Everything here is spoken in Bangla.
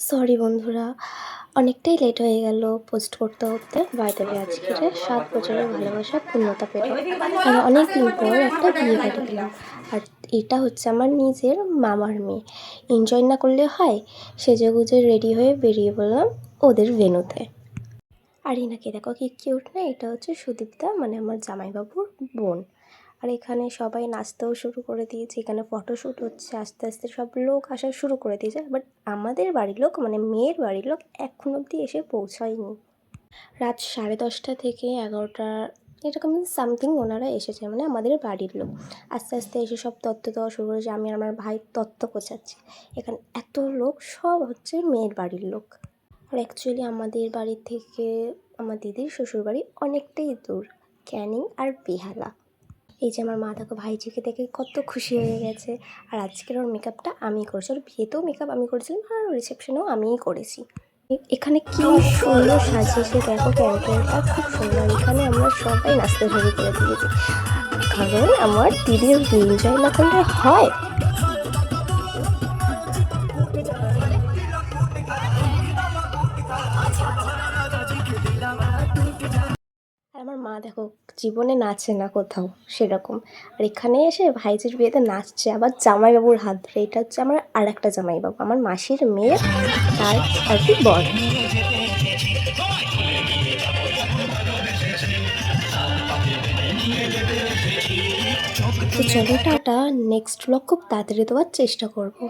সরি বন্ধুরা, অনেকটাই লেট হয়ে গেল পোস্ট করতে করতে। বাই দ্য ওয়ে, আজকে 7 বছরের ভালোবাসা পূর্ণতা পেল। আর অনেক দিন পর একটা বিয়ে বাড়ি দিলাম। আর এটা হচ্ছে আমার নিজের মামার মেয়ে। এনজয় না করলে হয়? সেজেগুজে রেডি হয়ে বেরিয়ে পড়লাম ওদের ভেন্যুতে। আর এনাকে দেখো কি কিউট না, এটা হচ্ছে সুদীপ্তা, মানে আমার জামাইবাবুর বোন। আর এখানে সবাই নাচতেও শুরু করে দিয়েছে, এখানে ফটোশ্যুট হচ্ছে, আস্তে আস্তে সব লোক আসা শুরু করে দিয়েছে। বাট আমাদের বাড়ির লোক, মানে মেয়ের বাড়ির লোক এখন অবধি এসে পৌঁছায়নি। রাত 10:30 থেকে 11টা এরকম সামথিং ওনারা এসেছে, মানে আমাদের বাড়ির লোক। আস্তে আস্তে এসে সব তত্ত্ব দেওয়া শুরু করেছে। আমি আর আমার ভাই তত্ত্ব গোছাচ্ছি। এখানে এত লোক সব হচ্ছে মেয়ের বাড়ির লোক। আর অ্যাকচুয়ালি আমাদের বাড়ি থেকে আমার দিদির শ্বশুরবাড়ি অনেকটাই দূর, ক্যানিং আর বেহালা। এই যে আমার মা দেখো ভাইজিকে দেখে কত খুশি হয়ে গেছে। আর আজকের ওর মেকআপটা আমি করেছি, ওর বিয়েতেও মেকআপ আমি করেছিলাম আর রিসেপশনেও আমিই করেছি। এখানে কি সুন্দর সাজিয়েছে দেখো, ক্যান্টেনটা খুব সুন্দর। এখানে আমরা সবাই নাচতে শুরু করে দিয়েছি, কারণ আমার দিদির এনজয় না করলে হয়? আর আমার মা দেখো জীবনে নাচে না কোথাও সেরকম, আর এখানে এসে ভাইজির বিয়েতে নাচছে, আবার জামাইবাবুর হাত ধরে। এটা হচ্ছে আমার আর একটা জামাইবাবু, আমার মাসির মেয়ে, তার আর কি বর। তো চলো টাটা, নেক্সট ব্লগ খুব তাড়াতাড়ি দেওয়ার চেষ্টা করবো।